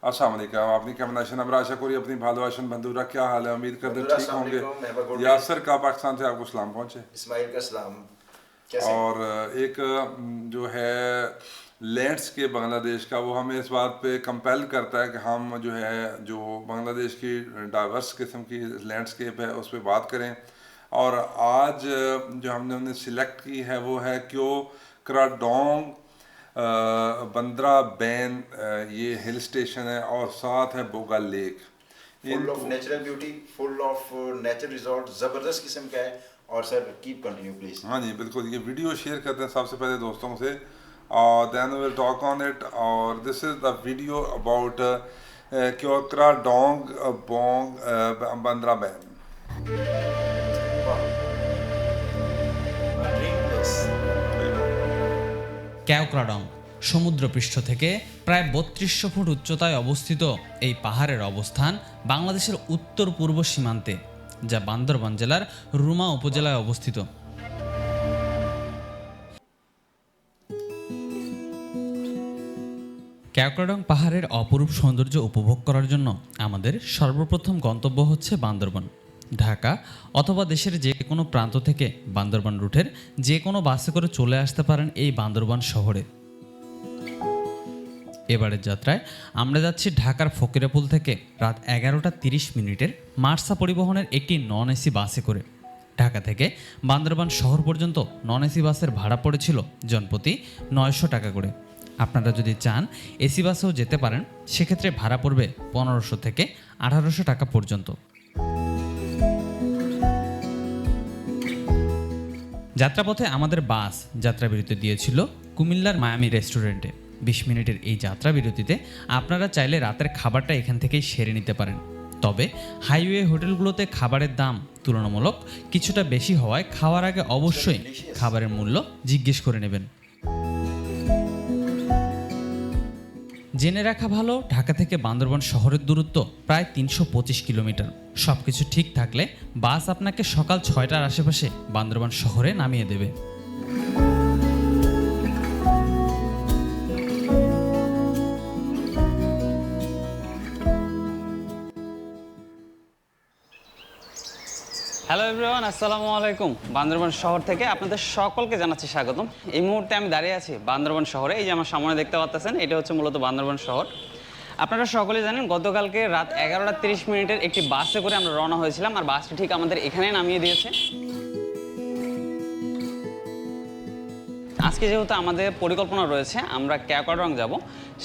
अस्सलाम वालेकुम, আপনি কেমন আছেন? আমরা আশা করি আপনি ভালো আছেন। বন্ধুরা क्या हाल है? उम्मीद करते बंधुरा ठीक अस्सलाम होंगे। वालेकुम, have a good day. Yasir का पाकिस्तान से आपको सलाम पहुंचे। इस्माइल का सलाम। कैसे हैं? और एक जो है लैंडस्केप बांग्लादेश का, वो हमें इस बात पे कंपेल करता है कि हम जो है जो बांग्लादेश की डाइवर्स किस्म की लैंडस्केप है उस पर बात करें। और आज जो हमने सिलेक्ट की है वो है क्यों क्राडोंग बंद्रा बैन, ये हिल स्टेशन है और साथ है Boga lake. In full of natural beauty, full of nature resort, जबरदस्त किस्म का है। और सर कीप कंटिन्यू प्लीज। हाँ जी बिल्कुल, ये वीडियो शेयर करते हैं सबसे पहले दोस्तों से और then will talk on it. और this is the video about Keokradong बोंग बंद्रा बैन। वाह, ड्रीम प्लेस। ক্যাওক্রাডং সমুদ্রপৃষ্ঠ থেকে প্রায় ৩২০০ ফুট উচ্চতায় অবস্থিত এই পাহাড়ের অবস্থান বাংলাদেশের উত্তর পূর্ব সীমান্তে, যা বান্দরবান জেলার রুমা উপজেলায় অবস্থিত। ক্যাওক্রাডং পাহাড়ের অপরূপ সৌন্দর্য উপভোগ করার জন্য আমাদের সর্বপ্রথম গন্তব্য হচ্ছে বান্দরবান। ঢাকা অথবা দেশের যে কোনো প্রান্ত থেকে বান্দরবান রুটের যে কোনো বাসে করে চলে আসতে পারেন এই বান্দরবান শহরে। এবারের যাত্রায় আমরা যাচ্ছি ঢাকার ফকিরাপুল থেকে রাত 11টা 30 মিনিটের মার্সা পরিবহনের একটি নন এসি বাসে করে। ঢাকা থেকে বান্দরবান শহর পর্যন্ত নন এসি বাসের ভাড়া পড়েছিল জনপ্রতি 900 টাকা করে। আপনারা যদি চান এসি বাসেও যেতে পারেন, সেক্ষেত্রে ভাড়া পড়বে 1500 থেকে 1800 টাকা পর্যন্ত। যাত্রাপথে আমাদের বাস যাত্রাবিরতি দিয়েছিল কুমিল্লার মায়ামি রেস্টুরেন্টে। 20 মিনিটের এই যাত্রাবিরতিতে আপনারা চাইলে রাতের খাবারটা এখান থেকেই সেরে নিতে পারেন। তবে হাইওয়ে হোটেলগুলোতে খাবারের দাম তুলনামূলক কিছুটা বেশি হওয়ায় খাওয়ার আগে অবশ্যই খাবারের মূল্য জিজ্ঞেস করে নেবেন। জেনে রাখা ভালো, ঢাকা থেকে বান্দরবান শহরের দূরত্ব প্রায় 325 কিলোমিটার। সব কিছু ঠিক থাকলে বাস আপনাকে সকাল 6টার আশেপাশে বান্দরবান শহরে নামিয়ে দেবে। হ্যালো এভরিওয়ান, আসসালামু আলাইকুম। বান্দরবান শহর থেকে আপনাদের সকলকে জানাচ্ছি স্বাগতম। এই মুহূর্তে আমি দাঁড়িয়ে আছি বান্দরবান শহরে। এই যে আমার সামনে দেখতে পাচ্ছেন, এটা হচ্ছে মূলত বান্দরবান শহর। আপনারা সকলেই জানেন গতকালকে রাত 11টা 30 মিনিটের একটি বাসে করে আমরা রওনা হয়েছিলাম, আর বাসটি ঠিক আমাদের এখানেই নামিয়ে দিয়েছে। আজকে যেহেতু আমাদের পরিকল্পনা রয়েছে আমরা ক্যাওক্রাডং যাব,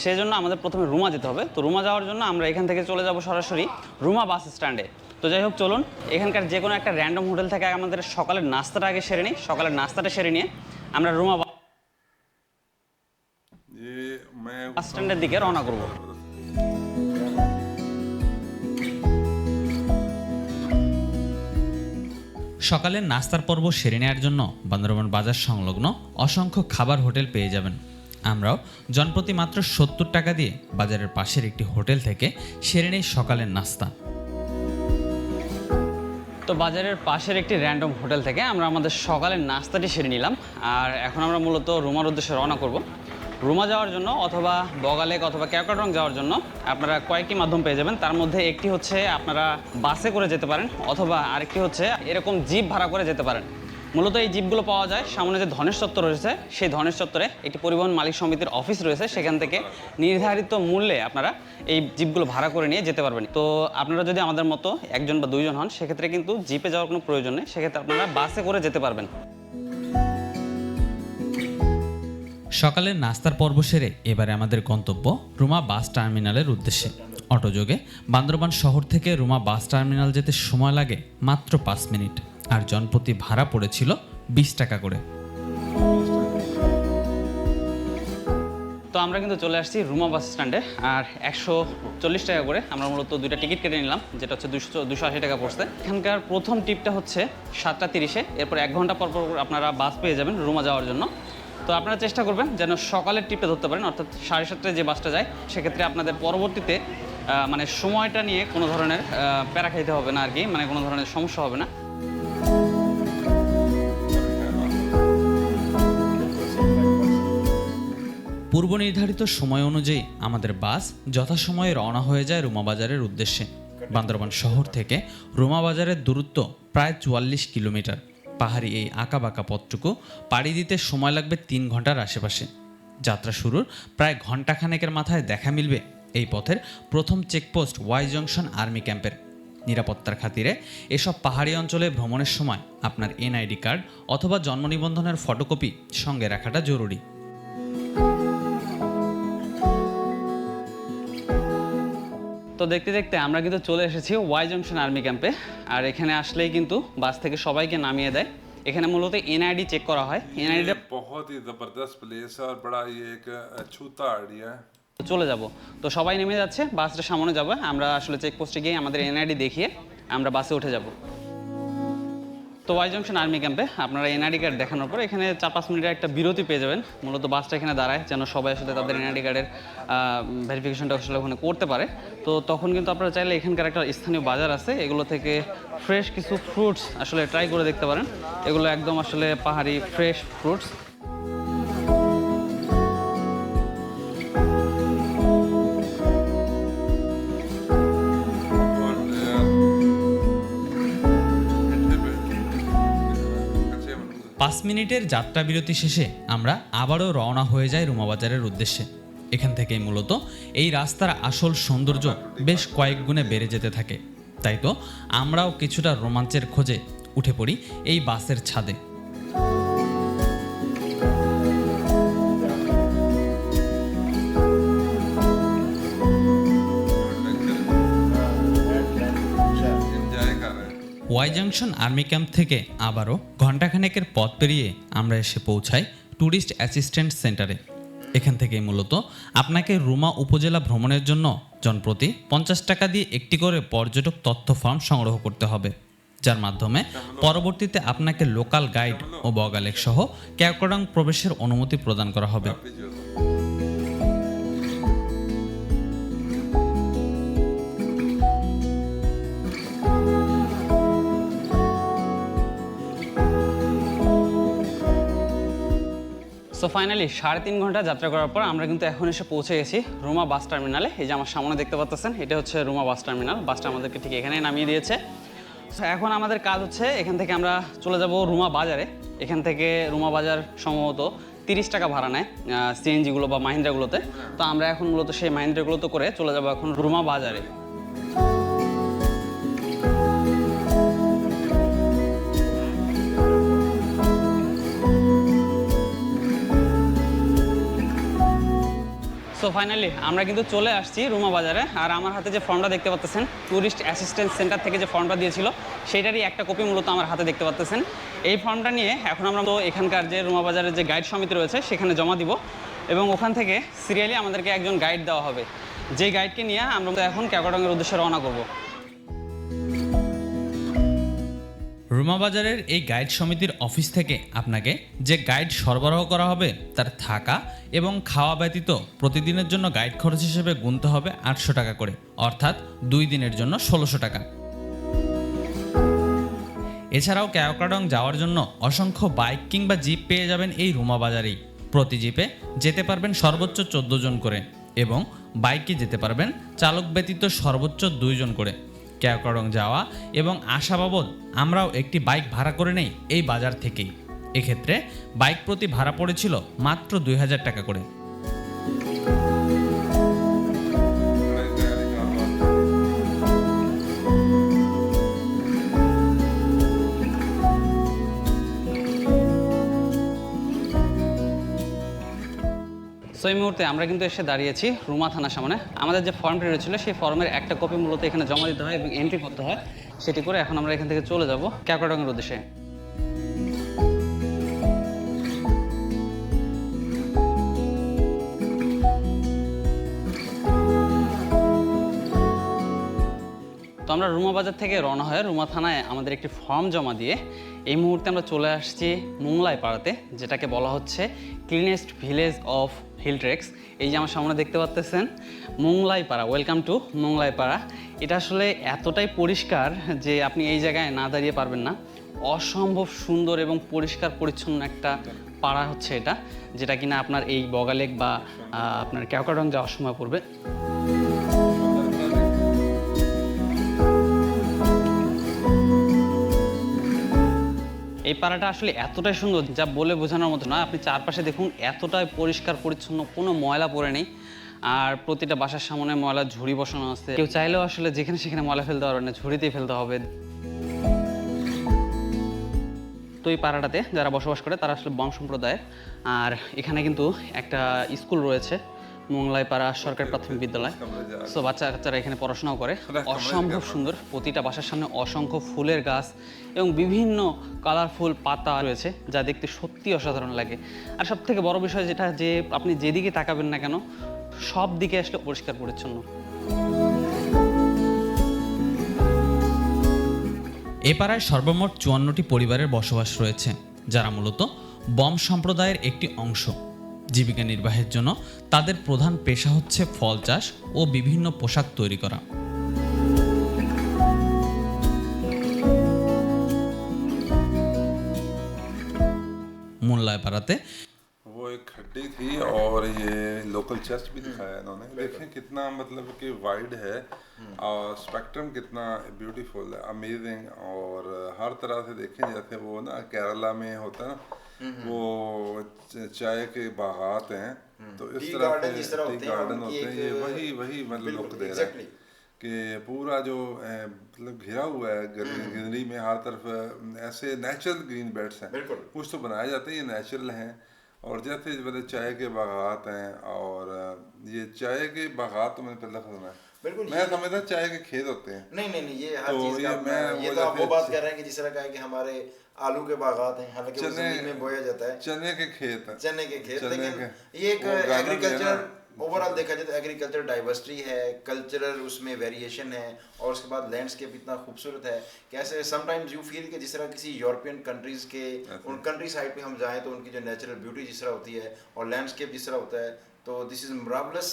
সেজন্য আমাদের প্রথমে রুমা যেতে হবে। তো রুমা যাওয়ার জন্য আমরা এখান থেকে চলে যাব সরাসরি রুমা বাস স্ট্যান্ডে। তো যাই হোক, চলুন এখানকার যে কোনো একটা র্যান্ডম হোটেল থেকে আমাদের সকালের নাস্তাটা আগে সেরে নিই। সকালের নাস্তাটা সেরে নিয়ে আমরা রুমা ये मैं বাস স্ট্যান্ডের দিকে রওনা করব। সকালের নাস্তার পর্ব সেরে নেওয়ার জন্য বান্দরবান বাজার সংলগ্ন অসংখ্য খাবার হোটেল পেয়ে যাবেন। আমরাও জনপ্রতি মাত্র 70 টাকা দিয়ে বাজারের পাশের একটি হোটেল থেকে সেরে নেই সকালের নাস্তা। তো বাজারের পাশের একটি র্যান্ডম হোটেল থেকে আমরা আমাদের সকালের নাস্তাটি সেরে নিলাম, আর এখন আমরা মূলত রুমার উদ্দেশ্যে রওনা করব। রুমা যাওয়ার জন্য অথবা বগালেক অথবা ক্যাওক্রাডং যাওয়ার জন্য আপনারা কয়েকটি মাধ্যম পেয়ে যাবেন। তার মধ্যে একটি হচ্ছে আপনারা বাসে করে যেতে পারেন, অথবা আরেকটি হচ্ছে এরকম জিপ ভাড়া করে যেতে পারেন। মূলত এই জিপগুলো পাওয়া যায় সামনে যে ধনেশ চত্বর রয়েছে, সেই ধনেশ চত্বরে একটি পরিবহন মালিক সমিতির অফিস রয়েছে, সেখান থেকে নির্ধারিত মূল্যে আপনারা এই জিপগুলো ভাড়া করে নিয়ে যেতে পারবেন। তো আপনারা যদি আমাদের মতো একজন বা দুইজন হন, সেক্ষেত্রে কিন্তু জিপে যাওয়ার কোনো প্রয়োজন নেই, সেক্ষেত্রে আপনারা বাসে করে যেতে পারবেন। সকালের নাস্তার পর্ব সেরে এবারে আমাদের গন্তব্য রুমা বাস টার্মিনালের উদ্দেশ্যে। অটোযোগে বান্দরবান শহর থেকে রুমা বাস টার্মিনাল যেতে সময় লাগে মাত্র 5 মিনিট, আর জনপ্রতি ভাড়া পড়েছিল 20 টাকা করে। তো আমরা কিন্তু চলে আসছি রুমা বাস স্ট্যান্ডে, আর 140 টাকা করে আমরা মূলত দুইটা টিকিট কেটে নিলাম, যেটা হচ্ছে 280 টাকা পড়ছে। এখানকার প্রথম টিপটা হচ্ছে 7টা 30-এ, এরপর 1 ঘন্টা পর পর আপনারা বাস পেয়ে যাবেন রুমা যাওয়ার জন্য। তো আপনারা চেষ্টা করবেন যেন সকালের টিপটা ধরতে পারেন, অর্থাৎ 7:30টায় যে বাসটা যায়, সেক্ষেত্রে আপনাদের পরবর্তীতে মানে সময়টা নিয়ে কোনো ধরনের প্যারা খাইতে হবে না আর কি, মানে কোনো ধরনের সমস্যা হবে না। পূর্ব নির্ধারিত সময় অনুযায়ী আমাদের বাস যথাসময়ে রওনা হয়ে যায় রুমা বাজারের উদ্দেশ্যে। বান্দরবান শহর থেকে রুমা বাজারের দূরত্ব প্রায় 44 কিলোমিটার। পাহাড়ি এই আঁকাবাঁকা পথটুকু পাড়ি দিতে সময় লাগবে 3 ঘন্টার আশেপাশে। যাত্রা শুরুর প্রায় ঘণ্টাখানেকের মাথায় দেখা মিলবে এই পথের প্রথম চেকপোস্ট ওয়াই জংশন আর্মি ক্যাম্পের। নিরাপত্তার খাতিরে এসব পাহাড়ি অঞ্চলে ভ্রমণের সময় আপনার এনআইডি কার্ড অথবা জন্ম নিবন্ধনের ফটোকপি সঙ্গে রাখাটা জরুরি। তো দেখতে দেখতে আমরা কিন্তু চলে এসেছি ওয়াই জংশন আর্মি ক্যাম্পে। আর এখানে আসলেই কিন্তু বাস থেকে সবাইকে নামিয়ে দেয়। এখানে মূলত এনআইডি চেক করা হয়। এনআইডিটা बहुत ही ज़बरदस्त प्लेस है और बड़ा ये एक अछूता आइडिया है। চলে যাব। তো সবাই নেমে যাচ্ছে, বাসটা সামনে যাবে। আমরা আসলে চেকপোস্টে গিয়ে আমাদের এনআইডি দেখিয়ে আমরা বাসে উঠে যাব। তো ওয়াই জংশন আর্মি ক্যাম্পে আপনারা এনআইডি কার্ড দেখানোর পর এখানে 4-5 মিনিটের একটা বিরতি পেয়ে যাবেন। মূলত বাসটা এখানে দাঁড়ায় যেন সবাই আসলে তাদের এনআইডি কার্ডের ভেরিফিকেশনটা আসলে ওখানে করতে পারে। তো তখন কিন্তু আপনারা চাইলে এখানকার একটা স্থানীয় বাজার আছে, এগুলো থেকে ফ্রেশ কিছু ফ্রুটস আসলে ট্রাই করে দেখতে পারেন। এগুলো একদম আসলে পাহাড়ি ফ্রেশ ফ্রুটস। और 5 মিনিটের যাত্রা বিরতি শেষে আমরা আবারও রওনা হয়ে যাই রুমা বাজারের উদ্দেশ্যে। এখান থেকেই মূলত এই রাস্তার আসল সৌন্দর্য বেশ কয়েক গুণে বেড়ে যেতে থাকে। তাই তো আমরাও কিছুটা রোমাঞ্চের খোঁজে উঠে পড়ি এই বাসের ছাদে। एंजॉय कर रहे हैं। ওয়াই জংশন আর্মি ক্যাম্প থেকে আবারও ঘণ্টাখানেকের পথ পেরিয়ে আমরা এসে পৌঁছাই ট্যুরিস্ট অ্যাসিস্ট্যান্ট সেন্টারে। এখান থেকেই মূলত আপনাকে রুমা উপজেলা ভ্রমণের জন্য জনপ্রতি 50 টাকা দিয়ে একটি করে পর্যটক তথ্য ফর্ম সংগ্রহ করতে হবে, যার মাধ্যমে পরবর্তীতে আপনাকে লোকাল গাইড ও বগালেক সহ ক্যাওক্রডং প্রবেশের অনুমতি প্রদান করা হবে। সো ফাইনালি 3.5 ঘন্টা যাত্রা করার পর আমরা কিন্তু এখন এসে পৌঁছে গেছি রুমা বাস টার্মিনালে। এই যে আমার সামনে দেখতে পাচ্ছেন, এটা হচ্ছে রুমা বাস টার্মিনাল। বাসটা আমাদেরকে ঠিক এখানেই নামিয়ে দিয়েছে। সো এখন আমাদের কাজ হচ্ছে এখান থেকে আমরা চলে যাব রুমা বাজারে। এখান থেকে রুমা বাজার সম্ভবত 30 টাকা ভাড়া নেয় সিএনজিগুলো বা মাহিন্দ্রাগুলোতে। তো আমরা এখন মূলত সেই মাহিন্দ্রাগুলোতে করে চলে যাব এখন রুমা বাজারে। সো ফাইনালি আমরা কিন্তু চলে আসছি রুমা বাজারে। আর আমার হাতে যে ফর্মটা দেখতে পাচ্ছেন, ট্যুরিস্ট অ্যাসিস্ট্যান্স সেন্টার থেকে যে ফর্মটা দিয়েছিল সেটারই একটা কপি মূলত আমার হাতে দেখতে পাচ্ছেন। এই ফর্মটা নিয়ে এখন আমরা তো এখানকার যে রুমা বাজারের যে গাইড সমিতি রয়েছে সেখানে জমা দিব এবং ওখান থেকে সিরিয়ালি আমাদেরকে একজন গাইড দেওয়া হবে। যে গাইডকে নিয়ে আমরা এখন ক্যাওক্রডংয়ের উদ্দেশ্যে রওনা করব। রুমা বাজারের এই গাইড সমিতির অফিস থেকে আপনাকে যে গাইড সরবরাহ করা হবে তার থাকা এবং খাওয়া ব্যতীত প্রতিদিনের জন্য গাইড খরচ হিসেবে গুনতে হবে 800 টাকা করে, অর্থাৎ 2 দিনের জন্য 1600 টাকা। এছাড়াও ক্যাওক্রডং যাওয়ার জন্য অসংখ্য বাইক কিংবা জিপ পেয়ে যাবেন এই রুমা বাজারেই। প্রতি জিপে যেতে পারবেন সর্বোচ্চ 14 জন করে এবং বাইকে যেতে পারবেন চালক ব্যতীত সর্বোচ্চ 2 জন করে। ক্যাওক্রডং যাওয়া এবং আসা বাবদ আমরাও একটি বাইক ভাড়া করে নেই এই বাজার থেকেই। এক্ষেত্রে বাইক প্রতি ভাড়া পড়েছিল মাত্র 2000 টাকা করে। সো এই মুহূর্তে আমরা কিন্তু এসে দাঁড়িয়েছি রুমা থানার সামনে। আমাদের যে ফর্মটি রয়েছিল সেই ফর্মের একটা কপি মূলত এখানে জমা দিতে হয় এবং এন্ট্রি করতে হয়। সেটি করে এখন আমরা এখান থেকে চলে যাব ক্যাওক্রডংয়ের উদ্দেশ্যে। তো আমরা রুমা বাজার থেকে রওনা হয়ে রুমা থানায় আমাদের একটি ফর্ম জমা দিয়ে এই মুহূর্তে আমরা চলে আসছি মোংলাই পাড়াতে, যেটাকে বলা হচ্ছে ক্লিনেস্ট ভিলেজ অফ হিল ট্রেক্স। এই যে আমার সামনে দেখতে পাচ্ছেন মোংলাই পাড়া, ওয়েলকাম টু মোংলাই পাড়া। এটা আসলে এতটাই পরিষ্কার যে আপনি এই জায়গায় না দাঁড়িয়ে পারবেন না। অসম্ভব সুন্দর এবং পরিষ্কার পরিচ্ছন্ন একটা পাড়া হচ্ছে এটা, যেটা কিনা আপনার এই বগালেক বা আপনার কেওক্রাডং যাওয়ার সময় পড়বে। এই পাড়াটা আসলে এতটাই সুন্দর যা বলে বোঝানোর মতো না। আপনি চারপাশে দেখুন, এতটাই পরিষ্কার পরিচ্ছন্ন, কোনো ময়লা পড়ে নেই। আর প্রতিটা বাসার সামনে ময়লা ঝুড়ি বসানো আছে, কেউ চাইলেও আসলে যেখানে সেখানে ময়লা ফেলতে পারবে না, ঝুড়িতেই ফেলতে হবে। তো এই পাড়াটাতে যারা বসবাস করে তারা আসলে বং সম্প্রদায়ের। আর এখানে কিন্তু একটা স্কুল রয়েছে, মোংলাই পাড়া সরকারি প্রাথমিক বিদ্যালয়। সো বাচ্চা কাচ্চারা এখানে পড়াশোনাও করে। অসম্ভব সুন্দর, প্রতিটা বাসার সামনে অসংখ্য ফুলের গাছ এবং বিভিন্ন কালারফুল পাতা রয়েছে, যা দেখতে সত্যি অসাধারণ লাগে। আর সব থেকে বড় বিষয় যেটা, যে আপনি যেদিকে তাকাবেন না কেন সব দিকে আসলে পরিষ্কার পরিচ্ছন্ন। এ পাড়ায় সর্বমোট 54টি পরিবারের বসবাস রয়েছে, যারা মূলত বম সম্প্রদায়ের একটি অংশ। জীবিকা নির্বাহের জন্য তাদের প্রধান পেশা হচ্ছে ফল চাষ ও বিভিন্ন পোশাক তৈরি করা। মোল্লায় পাড়াতে वो एक खड्डी थी और ये लोकल चर्च भी दिखाया इन्होंने। देखें कितना मतलब कि वाइड है और स्पेक्ट्रम कितना ब्यूटीफुल है, अमेजिंग। और हर तरह से देखें, जैसे वो ना केरला में होता है ना, वो चाय के बागात हैं, तो इस तरह से टी गार्डन होते हैं, ये वही वही मतलब लुक दे रहा है कि पूरा जो मतलब घिरा हुआ है ग्रीनरी में, हर तरफ ऐसे नेचुरल ग्रीन बेल्ट्स हैं। कुछ तो बनाए जाते हैं, ये नेचुरल हैं। और जैसे मतलब चाय के बागात हैं, और ये चाय के बागात तो मैंने पहले सुना है, बिल्कुल। मैं समझता चाय के खेत होते हैं। नहीं ये हर तो चीज ये का मैं ये वो तो आप वो जैसे बात कर रहे हैं कि जिस तरह का है कि हमारे आलू के बागात हैं, हालांकि वो चने जमीन में बोया जाता है, चने के खेत हैं, चने के खेत, चने लेकिन के- ये एक वो गाना भी है एग्रीकल्चर ना। ओवरऑल देखा जाए तो एग्रीकल्चर डाइवर्सिटी है, कल्चरल उसमें वेरिएशन है, और उसके बाद लैंडस्केप इतना खूबसूरत है कि ऐसे समटाइम्स यू फील कि जिस तरह किसी यूरोपियन कंट्रीज के उन कंट्री साइड पे हम जाएं तो उनकी जो नेचुरल ब्यूटी जिस तरह होती है और लैंडस्केप जिस तरह होता है, तो दिस इज मरावलस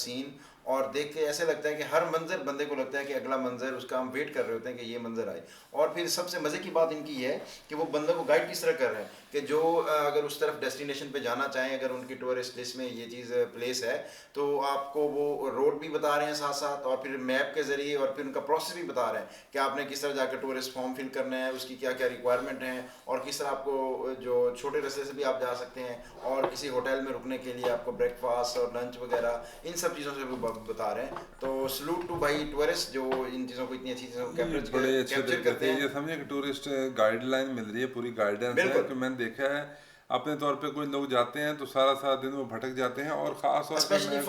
सीन। और देख के ऐसे लगता है कि हर मंजर बंदे को लगता है कि अगला मंजर उसका हम वेट कर रहे होते हैं कि ये मंजर आए। और फिर सबसे मज़े की बात इनकी है कि वो बंदे को गाइड किस तरह कर रहे हैं कि जो अगर उस तरफ डेस्टिनेशन पे जाना चाहें, अगर उनकी टूरिस्ट लिस्ट में ये चीज़ प्लेस है, तो आपको वो रोड भी बता रहे हैं साथ साथ, और फिर मैप के ज़रिए, और फिर उनका प्रोसेस भी बता रहे हैं कि आपने किस तरह जाकर टूरिस्ट फॉर्म फिल करना है, उसकी क्या क्या रिक्वायरमेंट हैं, और किस तरह आपको जो छोटे रास्ते से भी आप जा सकते हैं, और किसी होटल में रुकने के लिए आपको ब्रेकफास्ट और लंच वगैरह इन सब चीज़ों से भी बता रहे हैं। तो सलूट टू भाई टूरिस्ट जो इन चीज़ों को इतनी अच्छी चीज़ों को बड़े अच्छे कैप्चर तरीके करते से हैं। ये समझिए कि टूरिस्ट गाइडलाइन मिल रही है, पूरी गाइडेंस है कि मैंने देखा है अपने तौर पे। कोई लोग जाते हैं तो सारा सारा दिन वो भटक जाते हैं, और खास तौर पे स्पेशली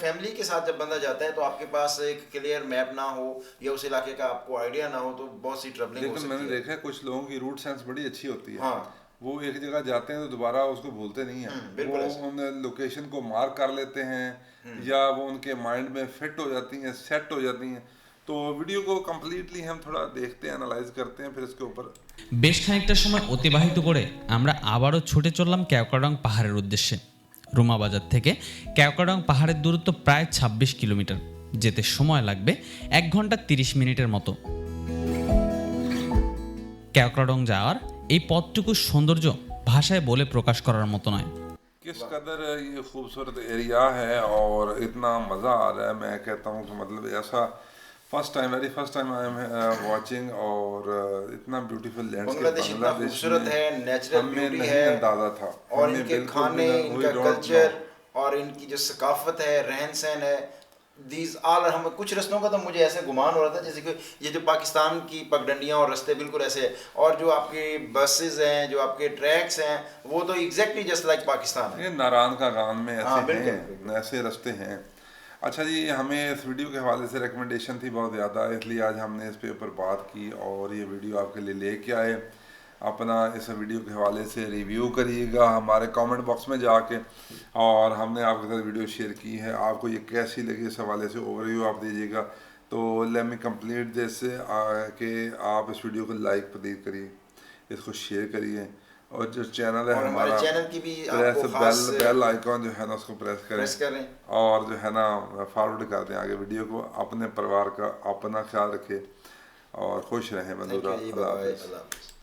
फैमिली के साथ जब बंदा जाता है तो आपके पास एक क्लियर मैप ना हो या उस इलाके का आपको आइडिया ना हो, तो बहुत सी ट्रबलिंग हो लेकिन सकती मैंने है। देखा है कुछ लोगों की रूट सेंस बड़ी अच्छी होती है। हाँ। वो एक जगह जाते हैं तो दोबारा उसको भूलते नहीं है, बिल्कुल वो ऐसे। उन लोकेशन को मार्क कर लेते हैं, या वो उनके माइंड में फिट हो जाती हैं, सेट हो जाती हैं। तो वीडियो को कम्प्लीटली हम थोड़ा देखते हैं, एनालाइज करते हैं, फिर इसके ऊपर বেশ খানিকটা সময় অতিবাহিত করে আমরা আবারও ছুটে চললাম কেওক্রাডং পাহাড়ের উদ্দেশ্যে। রুমা বাজার থেকে কেওক্রাডং পাহাড়ের দূরত্ব প্রায় 26 কিলোমিটার, যেতে সময় লাগবে 1 ঘন্টা 30 মিনিটের মতো। কেওক্রাডং যাওয়ার এই পথটুকুর সৌন্দর্য ভাষায় বলে প্রকাশ করার মতো নয়। किस कदर ये खूबसूरत एरिया है और इतना मज़ा आ रहा है। मैं कहता हूँ कि मतलब ऐसा very first time I am watching, और इतना ब्यूटीफुल लैंडस्केप बांग्लादेश इतना खूबसूरत है, नेचुरल हमें ब्यूटी नहीं है, अंदाजा था, और हमें इनके बिल्कुल खाने, भी we इनका don't कल्चर know। और इनकी जो सकाफत है, रहन सहन है, दीज ऑल हम कुछ रस्तों का तो मुझे ऐसे गुमान हो रहा था जैसे कि ये जो पाकिस्तान की पगडंडियाँ और रास्ते बिल्कुल ऐसे है, और जो आपके बसेस हैं, जो आपके ट्रैक्स हैं, वो तो एग्जैक्टली जस्ट लाइक पाकिस्तान है। ये नारायण का गान में ऐसे हाँ, बिल्कुल, हैं, ऐसे रास्ते हैं। अच्छा जी, हमें इस वीडियो के हवाले से रिकमेंडेशन थी बहुत ज़्यादा, इसलिए आज हमने इस पे ऊपर बात की और ये वीडियो आपके लिए लेके आए। अपना इस वीडियो के हवाले से रिव्यू करिएगा हमारे कमेंट बॉक्स में जाके, और हमने आपके साथ वीडियो शेयर की है, आपको ये कैसी लगी इस हवाले से ओवरव्यू आप दीजिएगा। तो लेट मी कंप्लीट दिस कि आप इस वीडियो को लाइक प्लीज करिए, इसको शेयर करिए, और जो चैनल है और हमारे हमारा चैनल की भी प्रेस आपको खास बेल आइकॉन जो है ना उसको प्रेस प्रेस करें, करें। और जो है ना फॉरवर्ड कर दें आगे वीडियो को। अपने परिवार का अपना ख्याल रखें और खुश रहें। Thank you बंदूरा, ji, Allah bye-bye, हाफिज़। अल्लाह हाफिज़।